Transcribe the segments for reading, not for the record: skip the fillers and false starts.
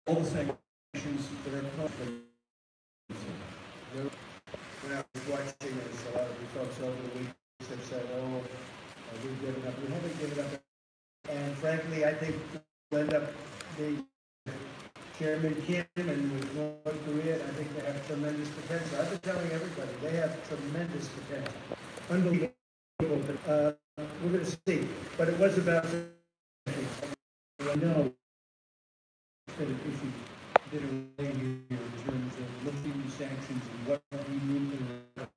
all the sanctions that are currently. When I was watching this, a lot of you folks over the weeks have said, "Oh, we've given up." We haven't given up. And frankly, I think we'll end up being Chairman Kim and with North Korea. I think they have tremendous potential. I've been telling everybody they have tremendous potential, unbelievable. We're going to see, but it was about. I know that if you did away here in terms of lifting the sanctions and what we need to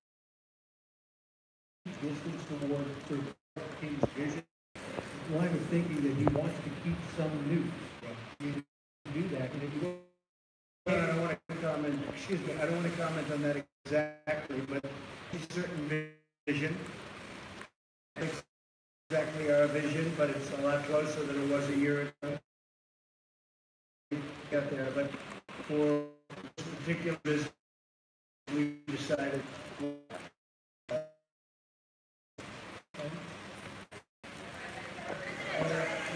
distance toward King's vision. Line of thinking that he wants to keep some nukes. You do that, and if you I don't want to comment. Excuse me. I don't want to comment on that exactly, but a certain vision. It's exactly our vision, but it's a lot closer than it was a year ago. Got there, but for this particular business, we decided.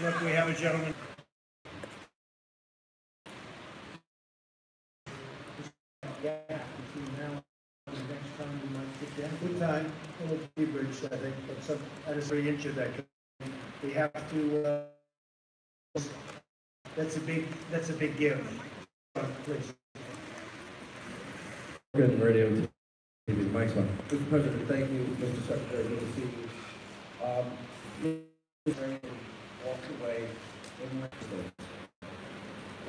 Look, we have a gentleman. Yeah, between now and the next time we might sit down. Good time. A little bridge, I think, but some at a 3 inch of that. We have to. That's a big give. Please. Good radio. TV. Mike's on. Mr. President, thank you. Mr. Secretary, good to see you. Walked away in Wednesday.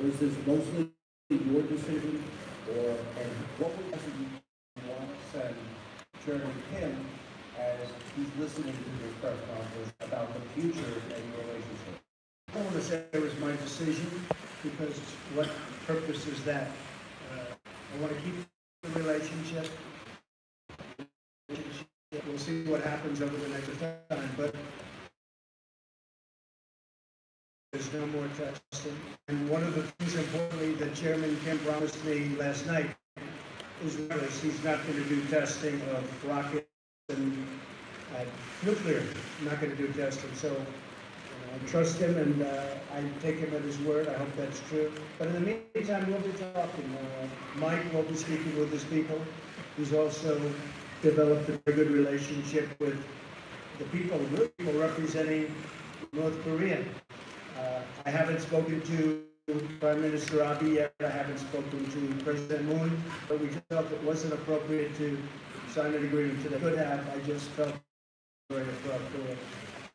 Was this mostly your decision, and what would you want to send Chairman Kim as he's listening to your press conference about the future and your relationship? I don't want to say it was my decision, because what purpose is that? I want to keep the relationship. We'll see what happens over the next time, but there's no more testing. And one of the things, importantly, that Chairman Kim promised me last night is he's not going to do testing of rockets and nuclear. Not going to do testing. So I trust him, and I take him at his word. I hope that's true. But in the meantime, we'll be talking. Mike will be speaking with his people. He's also developed a very good relationship with the people representing North Korea. I haven't spoken to Prime Minister Abe yet. I haven't spoken to President Moon, but we felt it wasn't appropriate to sign an agreement today. Could have. I just felt very appropriate.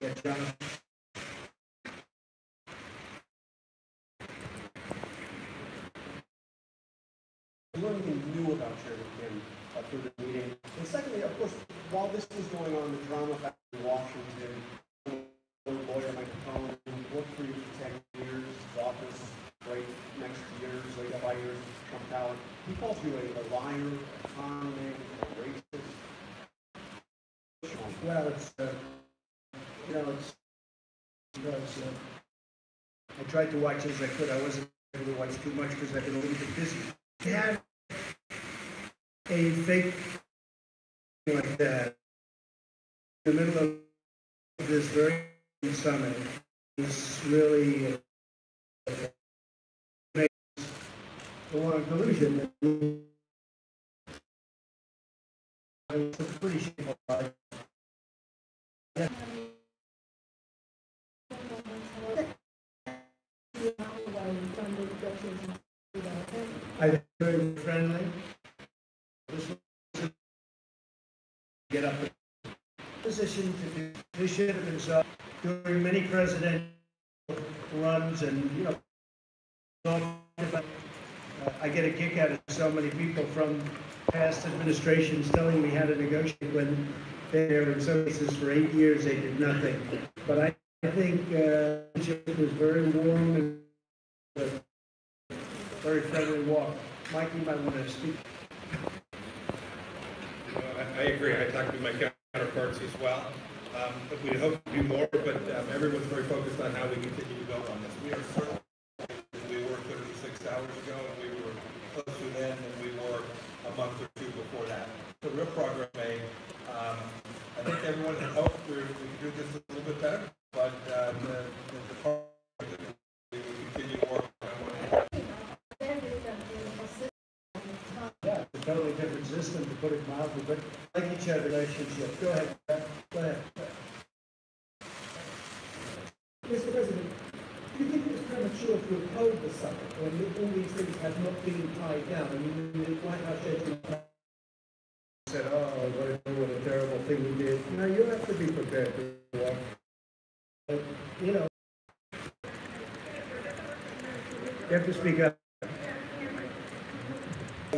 Yeah, John. Anything new about Chairman Kim through the meeting? And secondly, of course, while this was going on, the drama back in Washington, lawyer Mike Cohen worked for you for 10 years, his office right next to yours, like 5 years, Trump Tower. He calls you a liar, a con man, a racist. Well, it's because I tried to watch as I could. I wasn't able to watch too much because I've been a little bit busy. To have a fake like that in the middle of this very summit is really makes a lot of collusion. It's a pretty shameful. I very friendly. Get up. Position to do. This should have been so during many presidential runs, and I get a kick out of so many people from past administrations telling me how to negotiate when they're in some cases for 8 years they did nothing. But I think it was very warm and very friendly walk. Mike, you might want to speak. I agree. I talked with my counterparts as well. But we hope to do more, but everyone's very focused on how we continue to build on this. We are certainly than we were 36 hours ago, and we were closer then than we were a month or two before that. So real progress made. I think everyone had hoped we could do this a little bit better, but the part that we will continue to work on. system, to put it mildly, but like each other relationship. Go ahead. Go ahead. Mr. President, do you think it was premature to have held the summit when all these things have not been tied down? I mean, the White House said, oh, what a terrible thing we did. You know, you have to be prepared to walk. But, you know, you have to speak up.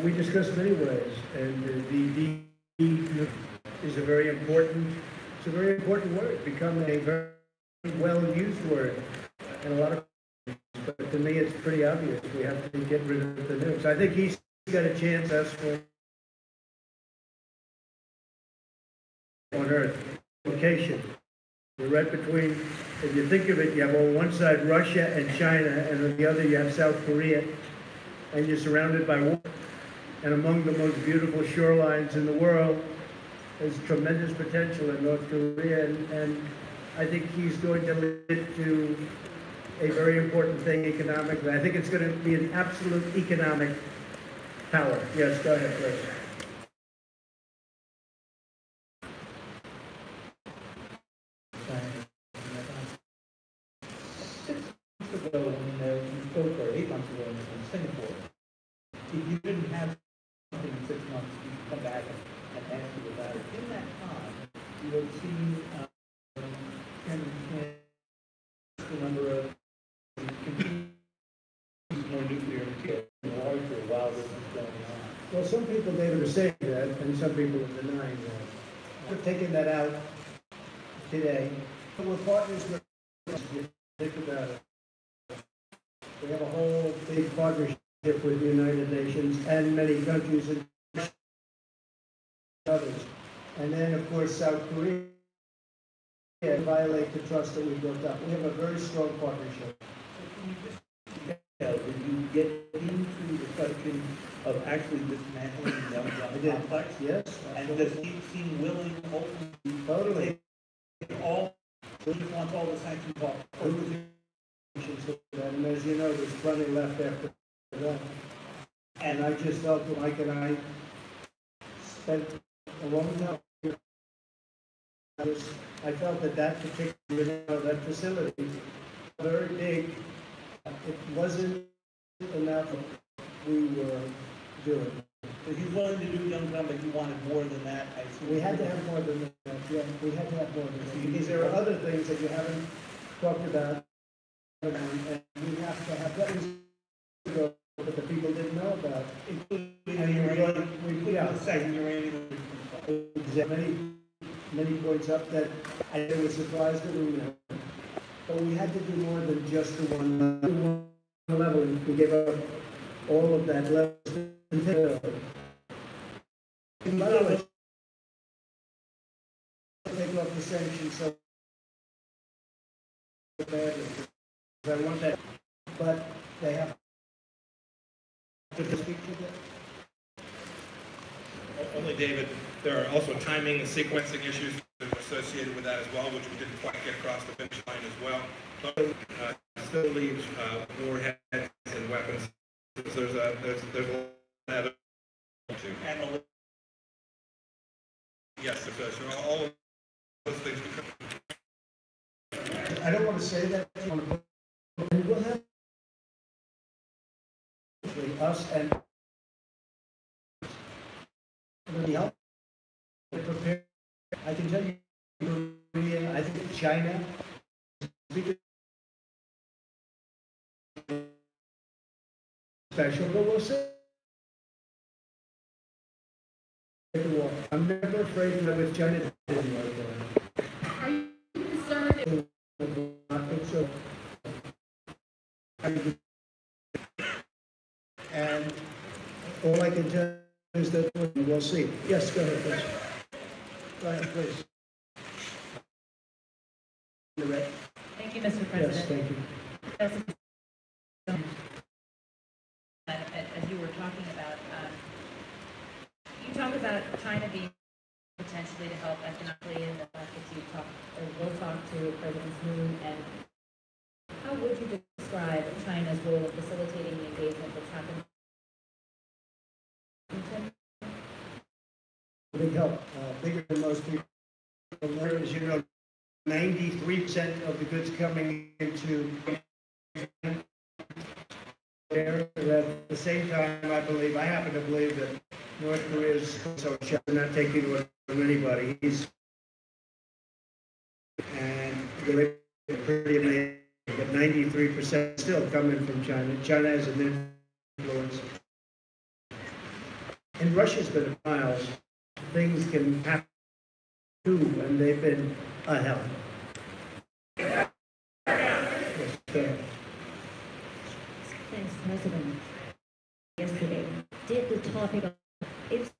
We discussed many ways, and the is a very important, it's a very important word, become a very well-used word, and a lot of, but to me it's pretty obvious, we have to get rid of the nukes. I think he's got a chance, us, for on Earth. Location. You're right between, if you think of it, you have on one side Russia and China, and on the other you have South Korea, and you're surrounded by war. And among the most beautiful shorelines in the world, there's tremendous potential in North Korea, and I think he's going to lead to a very important thing economically. I think it's going to be an absolute economic power. Yes, go ahead, please. ago when you spoke, or 8 months ago in Singapore, if you didn't have something in 6 months, you could come back and ask you about it. In that time, you have seen the number of more nuclear material larger while this is going on. Well, some people, David, are saying that, and some people are denying that. We're taking that out today. We're partners with, think about it. We have a whole big partnership with the United Nations and many countries and others. And then, of course, South Korea violate the trust that we built up. We have a very strong partnership. Did you get into the question of actually dismantling the complex? Yes. And does he seem willing, open, Totally. all, he wants all the sanctions off? And as you know, there's plenty left after that. And I just felt that Mike and I spent a long time. I felt that that particular, that facility, very big. It wasn't enough we were doing. So he's willing to do young gun, but you wanted more than that. We had to have more than that. Yeah, we had to have more than that. Because there are other things that you haven't talked about. And we have to have that that the people didn't know about. Including uranium. Many points up that I was surprised that we know. But we had to do more than just the one level. We gave up all of that level. And by the way, take off the sanctions so badly. I want that, but they have to speak to that. Only, David, there are also timing and sequencing issues associated with that as well, which we didn't quite get across the finish line as well. Still leaves warheads and weapons. There's a lot of yes, so all of those things become. I don't want to say that. And we'll have us and help prepare. I can tell you, Korea, I think China, special, but we'll see. I'm never afraid that with China didn't work. Are you concerned? And all I can tell you is that we'll see. Yes, go ahead, please. Go ahead, please. Thank you, Mr. President. Yes, thank you. As you were talking about, you talk about China being potentially to help economically, and the fact that you will talk to President Moon, and how would you describe China's role in facilitating the engagement that's happened? big help, bigger than most people. There is, 93% of the goods coming into there. At the same time, I happen to believe that North Korea is so not taking what from anybody. And they're pretty amazing. But 93% still coming from China. China has an influence. And Russia's been a while. Things can happen too, and they've been a help. Thanks, President. Yesterday, did the topic of if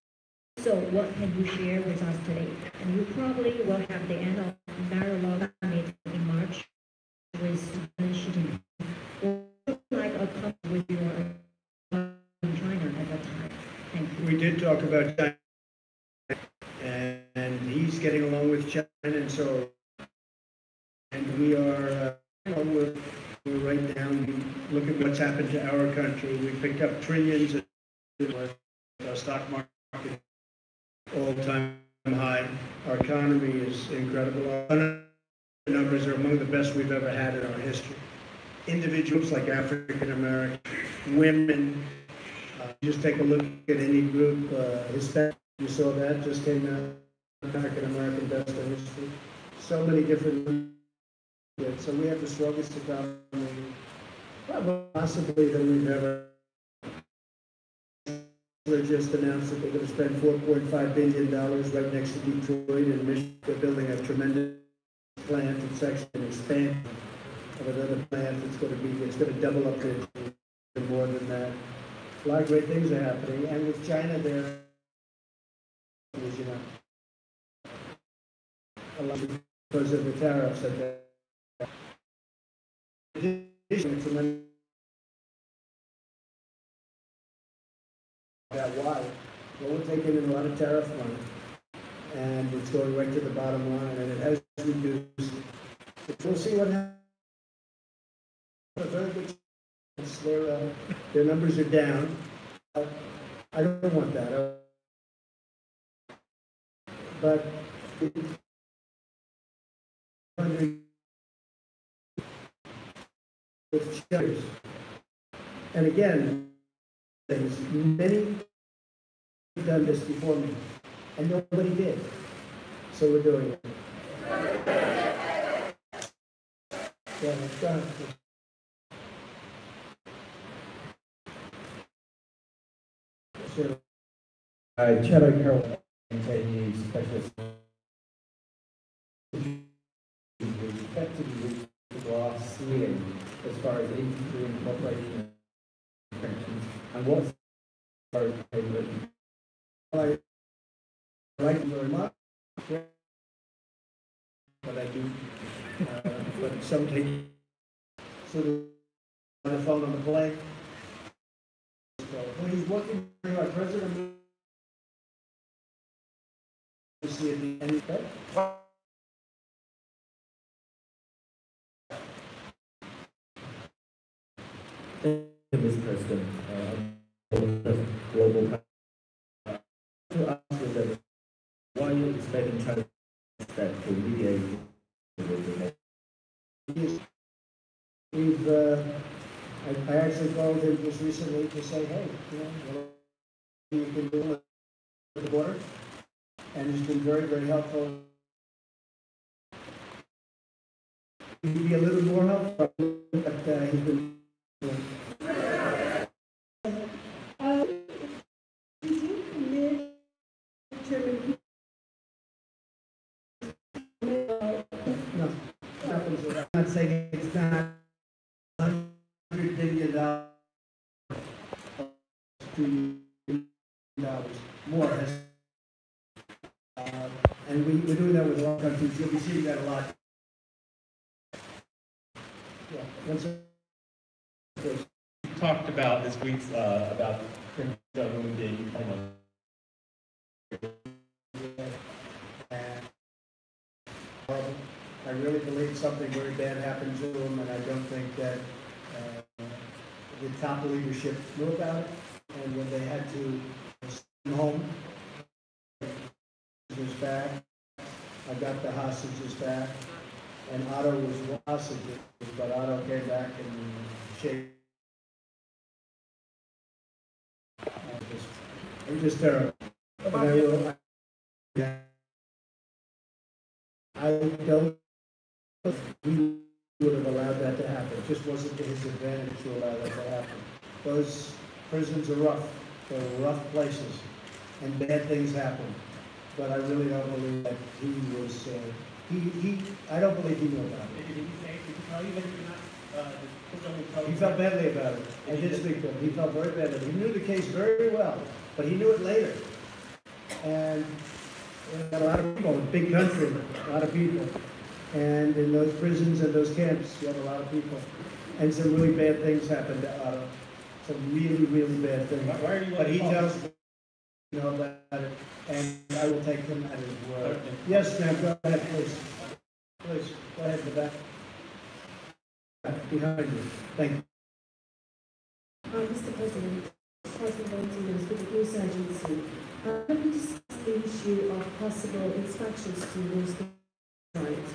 so, what can you share with us today? And you probably will have the end of Mar-a-Lago meeting in March with Xi Jinping. Would you like a comment with your in China at that time? Thank you. We did talk about China, and he's getting along with China, and so, and we are, we're right down, look at what's happened to our country. We picked up trillions in our stock market, all-time high. Our economy is incredible. Our numbers are among the best we've ever had in our history. Individuals like African American, women, just take a look at any group, Hispanic, you saw that, just came out, African American best in history. So many different, so we have the strongest economy, possibly than we've ever. They just announced that they're going to spend $4.5 billion right next to Detroit and Michigan. They're building a tremendous plant. It's actually an expansion of another plant. It's going to double up to more than that. A lot of great things are happening, and with China there, a lot because of the tariffs. Why? Well, we're taking in a lot of tariff money, and it's going right to the bottom line, and it has reduced. We'll see what happens. A very good chance. Their numbers are down. I don't want that. But with shares, and again, many have done this before me, and nobody did. So we're doing it. Yeah, it's done. Sure. Cello Carol, a specialist, effectively reached the glass ceiling as far as incorporation of functions, and what's our favorite? I like them very much, but I do. But something sort of on the phone on the plane. So when he's working for our president, we see at the end. Mr. President, global. To ask you that why are you expecting China that to mediate? We've, I actually called him just recently to say, hey, what you can do at the border, and he's been very, very helpful. He'd be a little more helpful, but he's been. Did you commit Chairman? No, I'm not saying it's not $100 billion, $2 billion more. And we're doing that with a lot of countries. You'll be seeing that a lot. Yeah, once talked about this week about Kim Jong-un being I really believe something very bad happened to him, and I don't think that the top leadership knew about it. And when they had to send him home, back. I got the hostages back. And Otto was hostages, but Otto came back and shaved. It was just terrible. And I don't think he would have allowed that to happen. It just wasn't to his advantage to allow that to happen. Those prisons are rough. They're rough places, and bad things happen. But I really don't believe that he was. I don't believe he knew about it. Did he tell you that you're not? He felt badly about it. I did speak to him. He felt very badly. He knew the case very well, but he knew it later. And a lot of people, a big country, a lot of people. And in those prisons and those camps, you have a lot of people. And some really bad things happened to Otto. Some really, really bad things. Why are you? But he tells me, you know, about it, and I will take him at his word. Yes, ma'am, go ahead, please. Please, go ahead in the back. Behind you. Thank you. Mr. President, President Volunteers with the News Agency. Have you discussed the issue of possible inspections to those sites?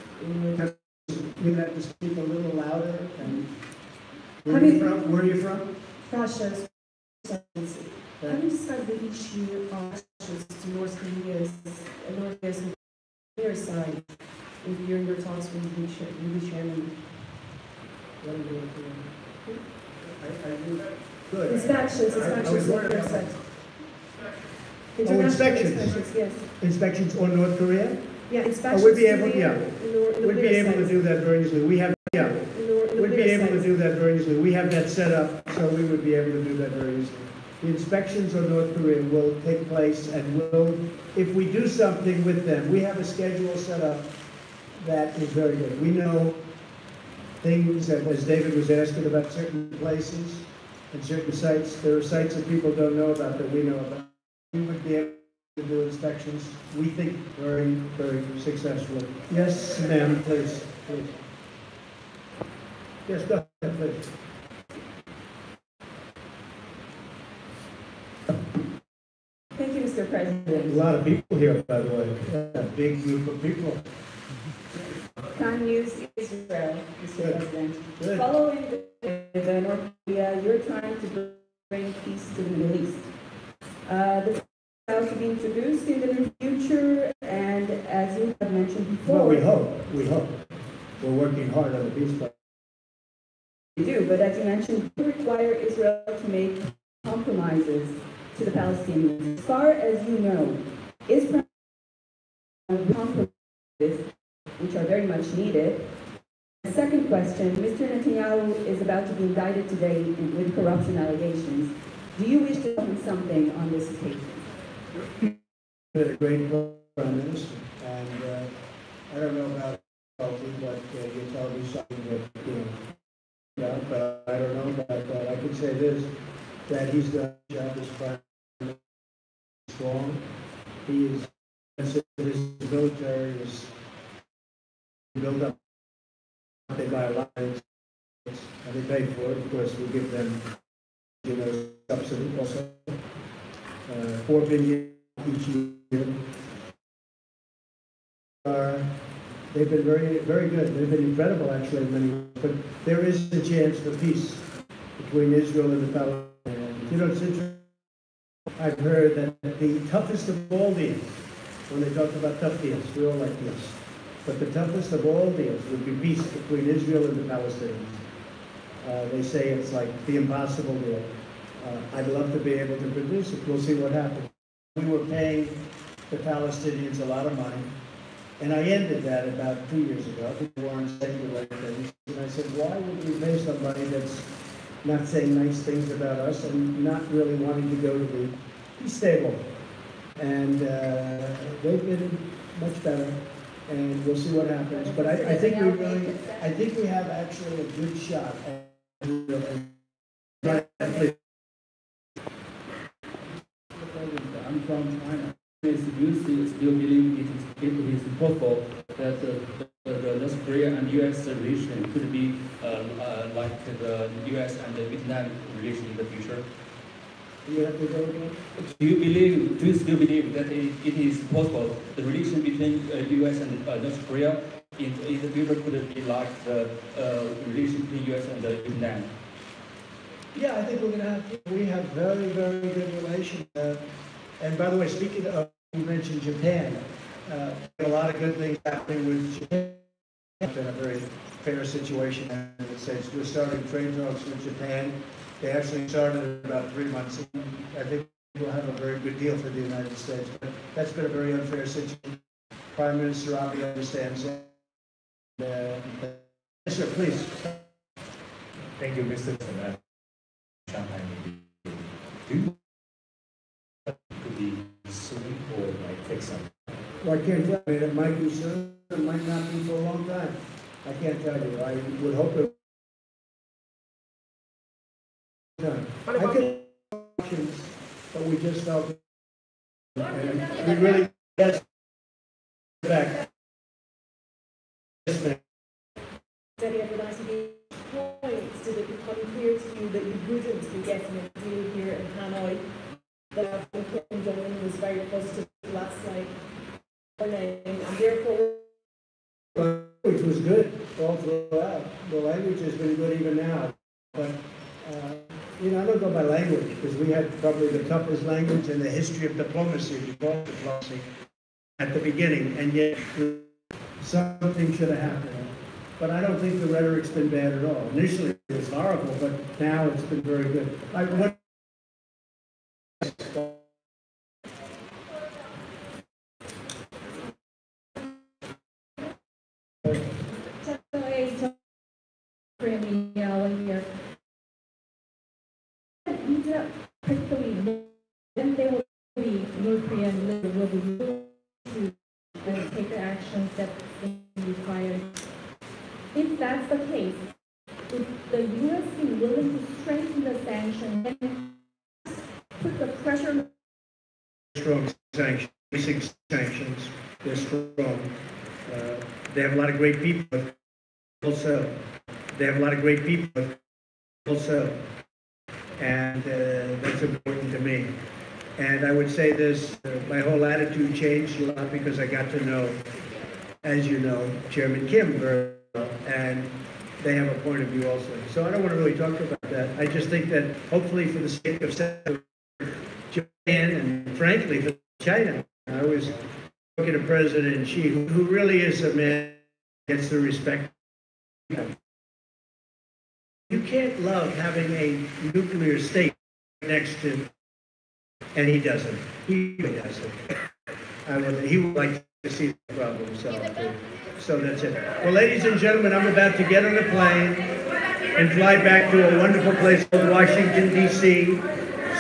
You have to speak a little louder. And where Have are you you- from? Where are you from? Russia's agency. Have you discussed the issue of inspections to North Korea's nuclear side during your talks with the chairman? Good. Inspections I was on worried their about side. Oh, inspections. Yes. Inspections on North Korea? Yeah, inspections. we'd be able, to the yeah. We'd be able to do that very easily. We have, yeah. We'd be able to do that very easily. We have that set up, so we would be able to do that very easily. The inspections on North Korea will take place, and will, if we do something with them, we have a schedule set up that is very good. We know things that, as David was asking about certain places and certain sites, there are sites that people don't know about that we know about. We would be able to do inspections, we think, very, very successfully. Yes, ma'am, please, please. Yes, go ahead, please. Thank you, Mr. A President. lot of people here, by the way, a big group of people. Can use Israel, Mr. Good. President. Good. Following the North Korea, you're trying to bring peace to the Middle East. The about to be introduced in the near future, and as you have mentioned before, Well, we hope. We're working hard on the peace plan. we do, but as you mentioned, you require Israel to make compromises to the Palestinians. As far as you know, is compromises, which are very much needed. The second question, Mr. Netanyahu is about to be indicted today with corruption allegations. Do you wish to do something on this occasion? Been a great prime minister, and I don't know about Chelsea, but you tell me something that, yeah, but I don't know about that. I can say this, that he's done a job as prime minister strong. He is, his military is built up. They buy a lot of things, and they pay for it. Of course, we give them, subsidy also. 4 billion each year. They've been very, very good. They've been incredible, actually, in many ways. But there is a chance for peace between Israel and the Palestinians. It's interesting. I've heard that the toughest of all deals, when they talk about tough deals, we all like deals, but the toughest of all deals would be peace between Israel and the Palestinians. They say it's like the impossible deal. I'd love to be able to produce it. We'll see what happens. We were paying the Palestinians a lot of money, and I ended that about 2 years ago. People weren't saying the right things, and I said, why would we pay somebody that's not saying nice things about us and not really wanting to go to the peace table? And they've been much better, and we'll see what happens. But I think we have actually a good shot at I'm from China. You still believe it is possible that the North Korea and U.S. relation could be like the U.S. and the Vietnam relation in the future? You have to go again? Do you still believe that it is possible the relation between U.S. and North Korea in the future could be like the relation between U.S. and Vietnam? Yeah, I think we have very, very good relations. And by the way, speaking of, you mentioned Japan, a lot of good things happening with Japan. It's been a very fair situation in the United States. We're starting trade talks with Japan. They actually started about 3 months ago. I think we'll have a very good deal for the United States. But that's been a very unfair situation. Prime Minister Abe understands that. Yes, sir, please. Thank you, Mr. Chen. Shanghai maybe. Do you could be soon or might take some? Well, I can't tell you. It might be soon. It might not be for a long time. I can't tell you. I would hope it. I could options, but we just felt we really yes back. That everybody points to it becoming clear to you that you wouldn't be getting a deal here in Hanoi. That Kim Jong-un was very positive last night, and therefore. Which was good all throughout. The language has been good even now, but. You know, I don't go by language because we had probably the toughest language in the history of diplomacy, at the beginning, and yet something should have happened. But I don't think the rhetoric's been bad at all. Initially it was horrible, but now it's been very good. Like what? Then there will be North Korean leader will be moved to take the actions that required. If that's the case, if the U.S. is willing to strengthen the sanctions and put the pressure. Strong sanctions, basic sanctions. They're strong. They have a lot of great people. Also, they have a lot of great people. Also. And that's important to me. And I would say this, my whole attitude changed a lot because I got to know, as you know, Chairman Kim very well, and they have a point of view also. So I don't want to really talk about that. I just think that hopefully for the sake of Japan and frankly for China, I was looking at President Xi, who really is a man who gets the respect. You can't love having a nuclear state next to, and he doesn't. He doesn't. He would like to see the problem solved. So that's it. Well, ladies and gentlemen, I'm about to get on a plane and fly back to a wonderful place called Washington, D.C.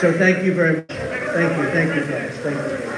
So thank you very much. Thank you, guys. Thank you.